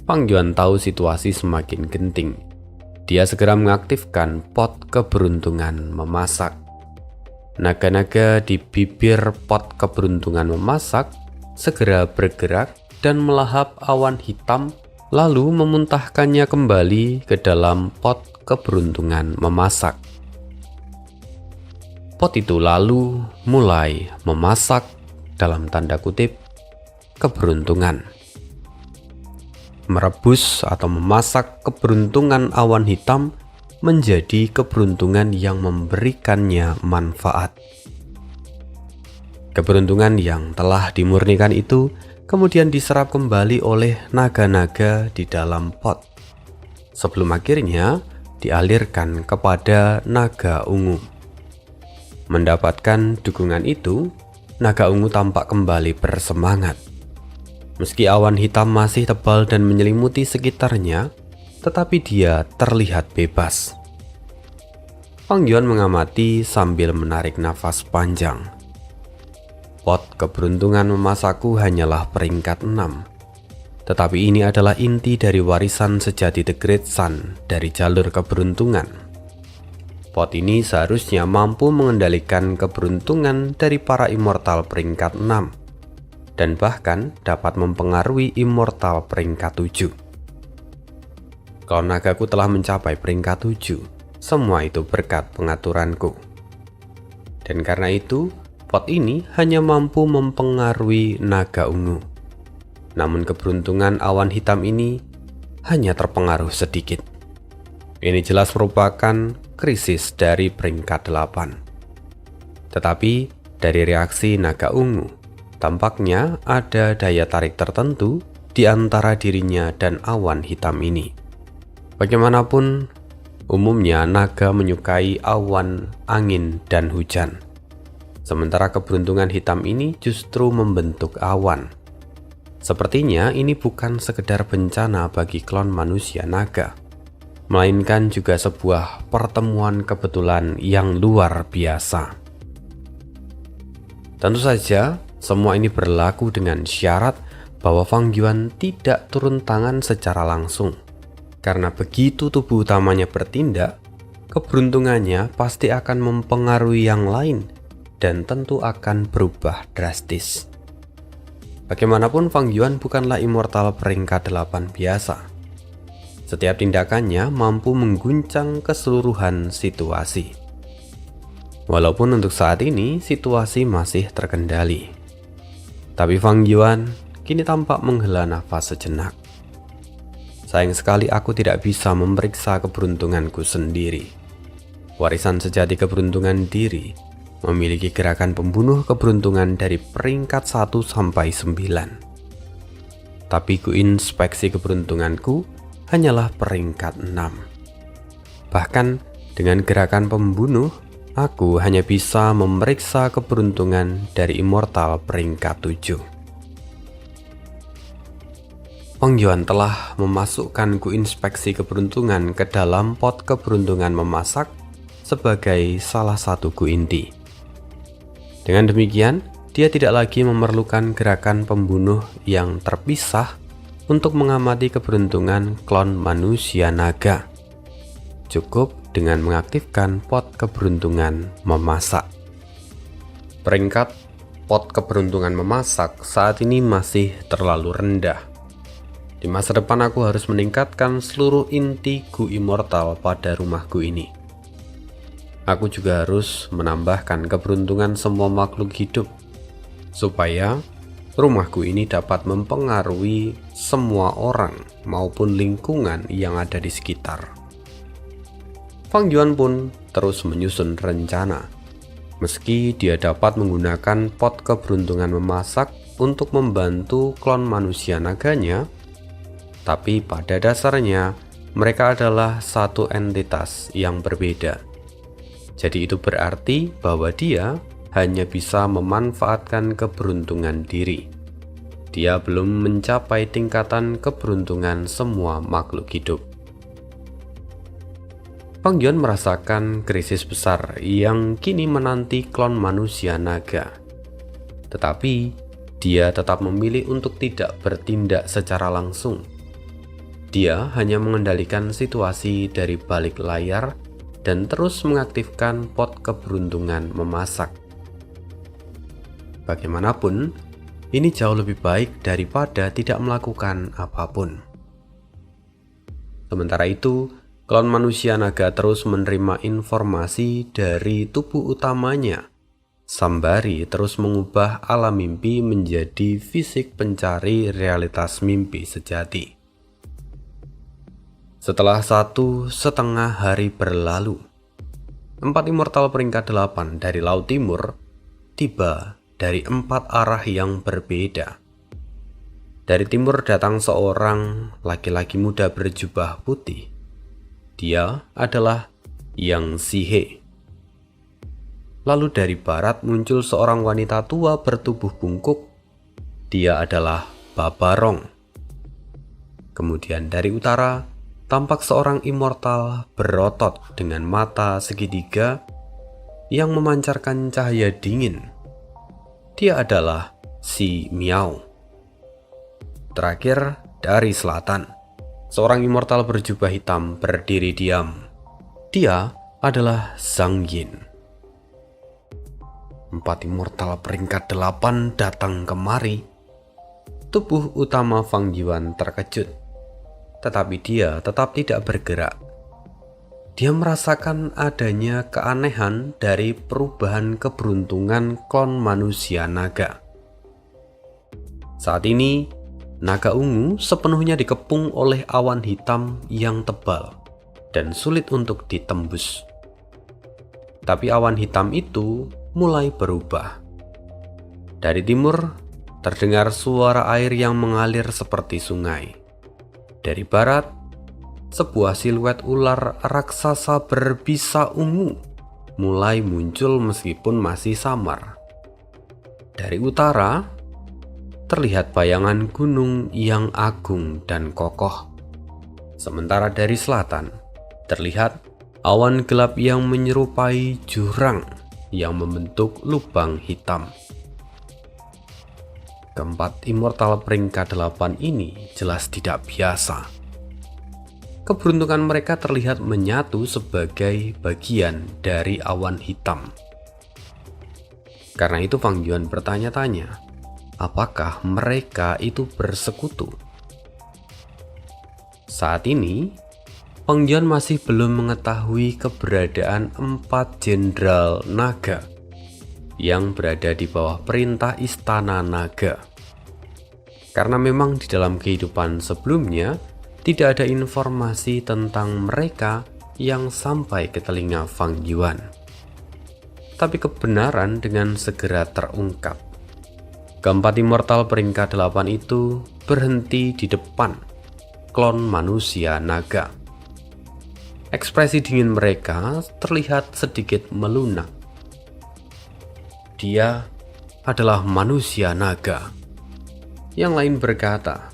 Fang Yuan tahu situasi semakin genting. Dia segera mengaktifkan pot keberuntungan memasak. Naga-naga di bibir pot keberuntungan memasak segera bergerak dan melahap awan hitam, lalu memuntahkannya kembali ke dalam pot keberuntungan memasak. Pot itu lalu mulai memasak, dalam tanda kutip, keberuntungan. Merebus atau memasak keberuntungan awan hitam menjadi keberuntungan yang memberikannya manfaat. Keberuntungan yang telah dimurnikan itu kemudian diserap kembali oleh naga-naga di dalam pot, sebelum akhirnya dialirkan kepada naga ungu. Mendapatkan dukungan itu, naga ungu tampak kembali bersemangat. Meski awan hitam masih tebal dan menyelimuti sekitarnya, tetapi dia terlihat bebas. Fang Yuan mengamati sambil menarik nafas panjang. Pot keberuntungan memasakku hanyalah peringkat 6. Tetapi ini adalah inti dari warisan sejati The Great Sun dari jalur keberuntungan. Pot ini seharusnya mampu mengendalikan keberuntungan dari para immortal peringkat 6 dan bahkan dapat mempengaruhi immortal peringkat 7. Kalau nagaku telah mencapai peringkat 7, semua itu berkat pengaturanku. Dan karena itu, pot ini hanya mampu mempengaruhi naga ungu. Namun keberuntungan awan hitam ini hanya terpengaruh sedikit. Ini jelas merupakan krisis dari peringkat 8. Tetapi dari reaksi naga ungu, tampaknya ada daya tarik tertentu di antara dirinya dan awan hitam ini. Bagaimanapun, umumnya naga menyukai awan, angin, dan hujan. Sementara keberuntungan hitam ini justru membentuk awan. Sepertinya ini bukan sekedar bencana bagi klon manusia naga, melainkan juga sebuah pertemuan kebetulan yang luar biasa. Tentu saja, semua ini berlaku dengan syarat bahwa Fang Yuan tidak turun tangan secara langsung. Karena begitu tubuh utamanya bertindak, keberuntungannya pasti akan mempengaruhi yang lain dan tentu akan berubah drastis. Bagaimanapun Fang Yuan bukanlah immortal peringkat 8 biasa. Setiap tindakannya mampu mengguncang keseluruhan situasi. Walaupun untuk saat ini situasi masih terkendali. Tapi Fang Yuan kini tampak menghela nafas sejenak. Sayang sekali aku tidak bisa memeriksa keberuntunganku sendiri. Warisan sejati keberuntungan diri memiliki gerakan pembunuh keberuntungan dari peringkat 1 sampai 9. Tapi kuinspeksi keberuntunganku hanyalah peringkat 6. Bahkan dengan gerakan pembunuh, aku hanya bisa memeriksa keberuntungan dari immortal peringkat 7. Fang Yuan telah memasukkan kuinspeksi keberuntungan ke dalam pot keberuntungan memasak sebagai salah satu inti. Dengan demikian, dia tidak lagi memerlukan gerakan pembunuh yang terpisah untuk mengamati keberuntungan klon manusia naga. Cukup dengan mengaktifkan pot keberuntungan memasak. Peringkat pot keberuntungan memasak saat ini masih terlalu rendah. Di masa depan aku harus meningkatkan seluruh inti Gu Immortal pada rumahku ini. Aku juga harus menambahkan keberuntungan semua makhluk hidup, supaya rumahku ini dapat mempengaruhi semua orang maupun lingkungan yang ada di sekitar. Fang Yuan pun terus menyusun rencana. Meski dia dapat menggunakan pot keberuntungan memasak untuk membantu klon manusia naganya, tapi pada dasarnya mereka adalah satu entitas yang berbeda. Jadi itu berarti bahwa dia hanya bisa memanfaatkan keberuntungan diri. Dia belum mencapai tingkatan keberuntungan semua makhluk hidup. Fang Yuan merasakan krisis besar yang kini menanti klon manusia naga. Tetapi dia tetap memilih untuk tidak bertindak secara langsung. Dia hanya mengendalikan situasi dari balik layar dan terus mengaktifkan pot keberuntungan memasak. Bagaimanapun, ini jauh lebih baik daripada tidak melakukan apapun. Sementara itu, klon manusia naga terus menerima informasi dari tubuh utamanya, sembari terus mengubah alam mimpi menjadi fisik pencari realitas mimpi sejati. Setelah 1,5 hari berlalu, 4 immortal peringkat 8 dari Laut Timur tiba dari 4 arah yang berbeda. Dari timur datang seorang laki-laki muda berjubah putih. Dia adalah Yang Sihe. Lalu dari barat muncul seorang wanita tua bertubuh bungkuk. Dia adalah Babarong. Kemudian dari utara tampak seorang immortal berotot dengan mata segitiga yang memancarkan cahaya dingin. Dia adalah Si Miao. Terakhir dari selatan, seorang immortal berjubah hitam berdiri diam. Dia adalah Zhang Yin. 4 immortal peringkat 8 datang kemari. Tubuh utama Fang Yuan terkejut, tetapi dia tetap tidak bergerak. Dia merasakan adanya keanehan dari perubahan keberuntungan klon manusia naga. Saat ini, naga ungu sepenuhnya dikepung oleh awan hitam yang tebal dan sulit untuk ditembus. Tapi awan hitam itu mulai berubah. Dari timur, terdengar suara air yang mengalir seperti sungai. Dari barat, sebuah siluet ular raksasa berbisa ungu mulai muncul meskipun masih samar. Dari utara, terlihat bayangan gunung yang agung dan kokoh. Sementara dari selatan, terlihat awan gelap yang menyerupai jurang yang membentuk lubang hitam. Keempat immortal peringkat 8 ini jelas tidak biasa. Keberuntungan mereka terlihat menyatu sebagai bagian dari awan hitam. Karena itu Fang Yuan bertanya-tanya, apakah mereka itu bersekutu? Saat ini, Fang Yuan masih belum mengetahui keberadaan 4 jenderal naga yang berada di bawah perintah Istana Naga. Karena memang di dalam kehidupan sebelumnya, tidak ada informasi tentang mereka yang sampai ke telinga Fang Yuan. Tapi kebenaran dengan segera terungkap. Keempat immortal peringkat 8 itu berhenti di depan klon manusia naga. Ekspresi dingin mereka terlihat sedikit melunak. Dia adalah manusia naga. Yang lain berkata,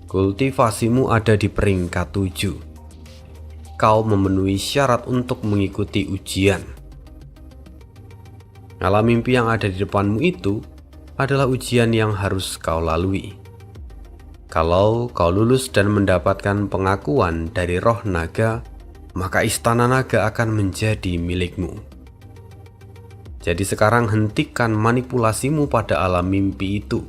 kultivasimu ada di peringkat 7. Kau memenuhi syarat untuk mengikuti ujian. Alam mimpi yang ada di depanmu itu adalah ujian yang harus kau lalui. Kalau kau lulus dan mendapatkan pengakuan dari roh naga, maka istana naga akan menjadi milikmu. Jadi sekarang hentikan manipulasimu pada alam mimpi itu.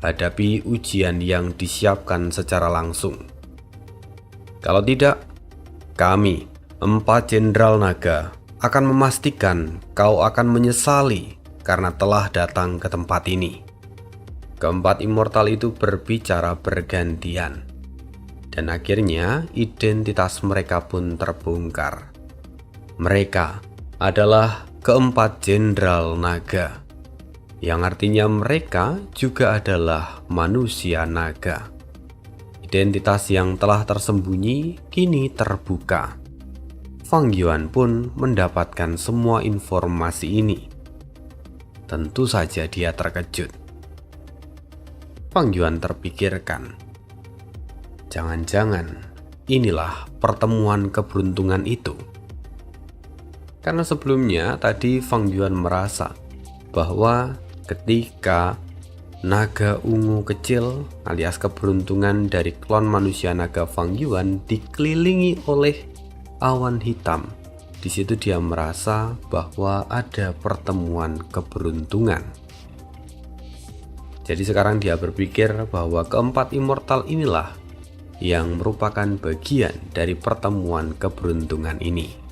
Hadapi ujian yang disiapkan secara langsung. Kalau tidak, kami, 4 jenderal naga, akan memastikan kau akan menyesali karena telah datang ke tempat ini. Keempat immortal itu berbicara bergantian. Dan akhirnya identitas mereka pun terbongkar. Mereka adalah keempat jenderal naga, yang artinya mereka juga adalah manusia naga. Identitas yang telah tersembunyi kini terbuka. Fang Yuan pun mendapatkan semua informasi ini. Tentu saja dia terkejut. Fang Yuan terpikirkan, jangan-jangan inilah pertemuan keberuntungan itu. Karena sebelumnya tadi Fang Yuan merasa bahwa ketika naga ungu kecil alias keberuntungan dari klon manusia naga Fang Yuan dikelilingi oleh awan hitam, di situ dia merasa bahwa ada pertemuan keberuntungan. Jadi sekarang dia berpikir bahwa keempat immortal inilah yang merupakan bagian dari pertemuan keberuntungan ini.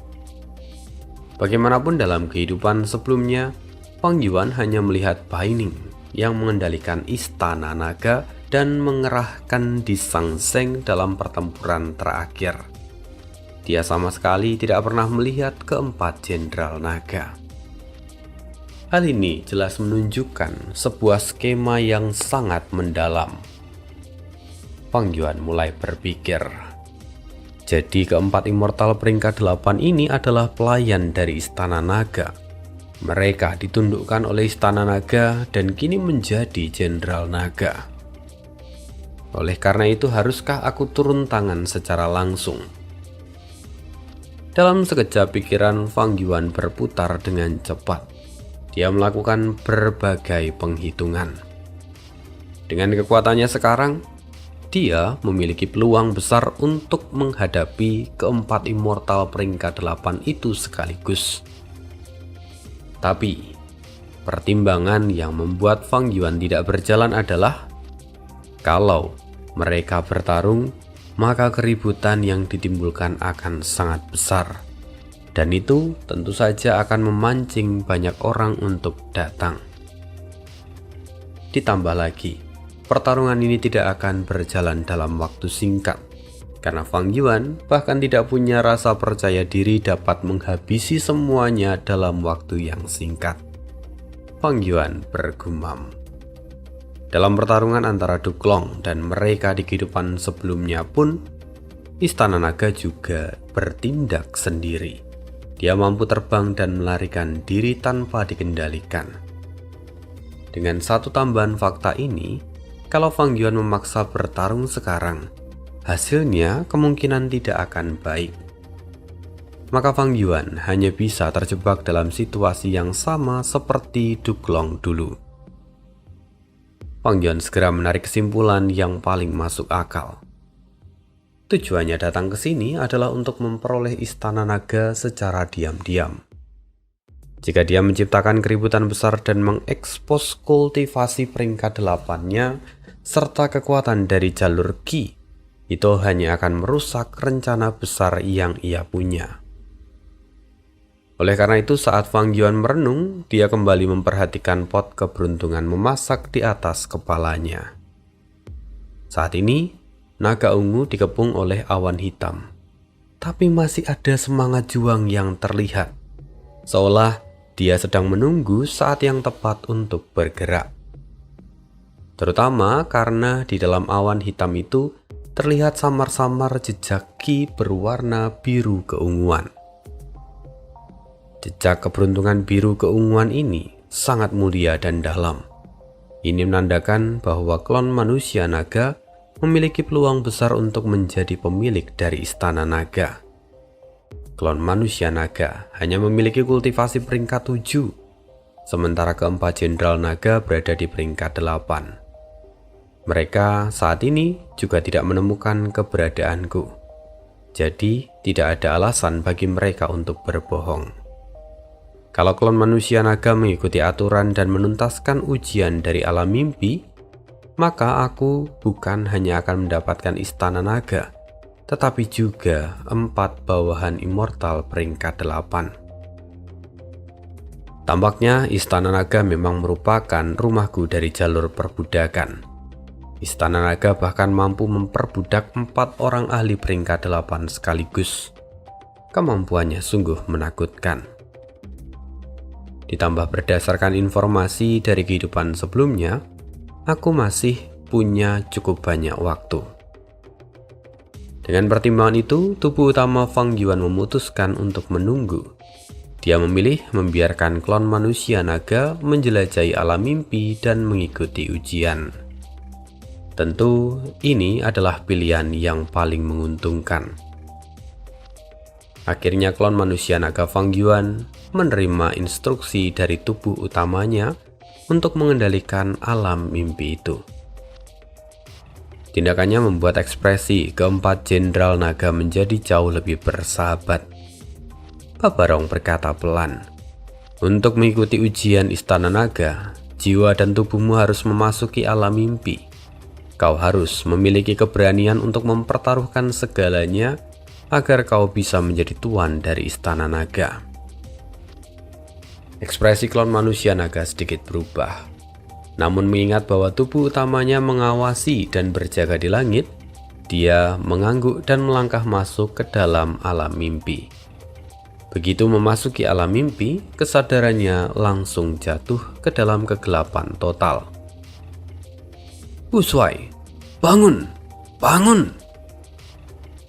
Bagaimanapun dalam kehidupan sebelumnya, Fang Yuan hanya melihat Baining yang mengendalikan istana naga dan mengerahkan Di Sangseng dalam pertempuran terakhir. Dia sama sekali tidak pernah melihat keempat jenderal naga. Hal ini jelas menunjukkan sebuah skema yang sangat mendalam. Fang Yuan mulai berpikir, jadi keempat immortal peringkat 8 ini adalah pelayan dari Istana Naga. Mereka ditundukkan oleh Istana Naga dan kini menjadi Jenderal Naga. Oleh karena itu, haruskah aku turun tangan secara langsung? Dalam sekejap pikiran Fang Yuan berputar dengan cepat. Dia melakukan berbagai penghitungan. Dengan kekuatannya sekarang, dia memiliki peluang besar untuk menghadapi keempat immortal peringkat 8 itu sekaligus. Tapi, pertimbangan yang membuat Fang Yuan tidak berjalan adalah kalau mereka bertarung, maka keributan yang ditimbulkan akan sangat besar. Dan itu tentu saja akan memancing banyak orang untuk datang. Ditambah lagi, pertarungan ini tidak akan berjalan dalam waktu singkat, karena Fang Yuan bahkan tidak punya rasa percaya diri dapat menghabisi semuanya dalam waktu yang singkat. Fang Yuan bergumam. Dalam pertarungan antara Duklong dan mereka di kehidupan sebelumnya pun, Istana Naga juga bertindak sendiri. Dia mampu terbang dan melarikan diri tanpa dikendalikan. Dengan satu tambahan fakta ini, kalau Fang Yuan memaksa bertarung sekarang, hasilnya kemungkinan tidak akan baik. Maka Fang Yuan hanya bisa terjebak dalam situasi yang sama seperti Duklong dulu. Fang Yuan segera menarik kesimpulan yang paling masuk akal. Tujuannya datang ke sini adalah untuk memperoleh istana naga secara diam-diam. Jika dia menciptakan keributan besar dan mengekspos kultivasi peringkat 8-nya serta kekuatan dari jalur Qi, itu hanya akan merusak rencana besar yang ia punya. Oleh karena itu, saat Fang Yuan merenung, dia kembali memperhatikan pot keberuntungan memasak di atas kepalanya. Saat ini, naga ungu dikepung oleh awan hitam, tapi masih ada semangat juang yang terlihat, seolah dia sedang menunggu saat yang tepat untuk bergerak. Terutama karena di dalam awan hitam itu terlihat samar-samar jejak Qi berwarna biru keunguan. Jejak keberuntungan biru keunguan ini sangat mulia dan dalam. Ini menandakan bahwa klon manusia naga memiliki peluang besar untuk menjadi pemilik dari istana naga. Klon manusia naga hanya memiliki kultivasi peringkat 7, sementara keempat jenderal naga berada di peringkat 8. Mereka saat ini juga tidak menemukan keberadaanku, jadi tidak ada alasan bagi mereka untuk berbohong. Kalau klon manusia naga mengikuti aturan dan menuntaskan ujian dari alam mimpi, maka aku bukan hanya akan mendapatkan istana naga, tetapi juga 4 bawahan immortal peringkat 8. Tampaknya istana naga memang merupakan rumahku dari jalur perbudakan. Istana naga bahkan mampu memperbudak 4 orang ahli peringkat 8 sekaligus. Kemampuannya sungguh menakutkan. Ditambah berdasarkan informasi dari kehidupan sebelumnya, aku masih punya cukup banyak waktu. Dengan pertimbangan itu, tubuh utama Fang Yuan memutuskan untuk menunggu. Dia memilih membiarkan klon manusia naga menjelajahi alam mimpi dan mengikuti ujian. Tentu, ini adalah pilihan yang paling menguntungkan. Akhirnya klon manusia naga Fang Yuan menerima instruksi dari tubuh utamanya untuk mengendalikan alam mimpi itu. Tindakannya membuat ekspresi keempat jenderal naga menjadi jauh lebih bersahabat. Babarong berkata pelan, "Untuk mengikuti ujian istana naga, jiwa dan tubuhmu harus memasuki alam mimpi. Kau harus memiliki keberanian untuk mempertaruhkan segalanya agar kau bisa menjadi tuan dari istana naga." Ekspresi klon manusia naga sedikit berubah. Namun mengingat bahwa tubuh utamanya mengawasi dan berjaga di langit, dia mengangguk dan melangkah masuk ke dalam alam mimpi. Begitu memasuki alam mimpi, kesadarannya langsung jatuh ke dalam kegelapan total. "Ushuai, bangun! Bangun!"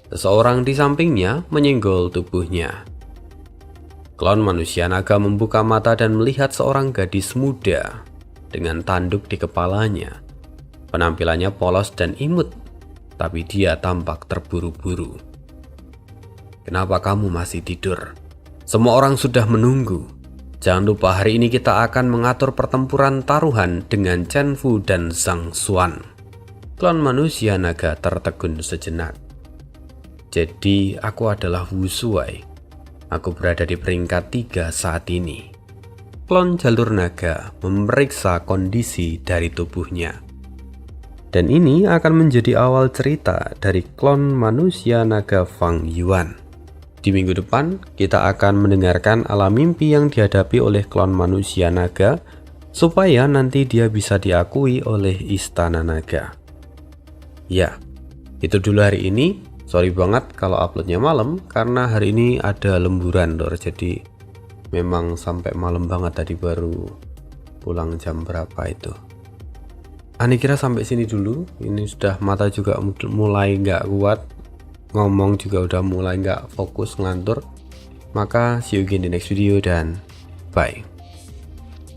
Seseorang di sampingnya menyenggol tubuhnya. Klon manusia naga membuka mata dan melihat seorang gadis muda dengan tanduk di kepalanya. Penampilannya polos dan imut, tapi dia tampak terburu-buru. "Kenapa kamu masih tidur? Semua orang sudah menunggu. Jangan lupa hari ini kita akan mengatur pertempuran taruhan dengan Chen Fu dan Zhang Xuan." Klon manusia naga tertegun sejenak. "Jadi aku adalah Wu Shuai. Aku berada di peringkat 3 saat ini." Klon jalur naga memeriksa kondisi dari tubuhnya. Dan ini akan menjadi awal cerita dari klon manusia naga Fang Yuan. Di minggu depan, kita akan mendengarkan alam mimpi yang dihadapi oleh klon manusia naga, supaya nanti dia bisa diakui oleh istana naga. Ya, itu dulu hari ini. Sorry banget kalau uploadnya malam, karena hari ini ada lemburan lor, jadi memang sampai malam banget tadi, baru pulang jam berapa itu. Ani kira sampai sini dulu. Ini sudah mata juga mulai nggak kuat, ngomong juga udah mulai nggak fokus, ngantur. Maka see you again di next video dan bye.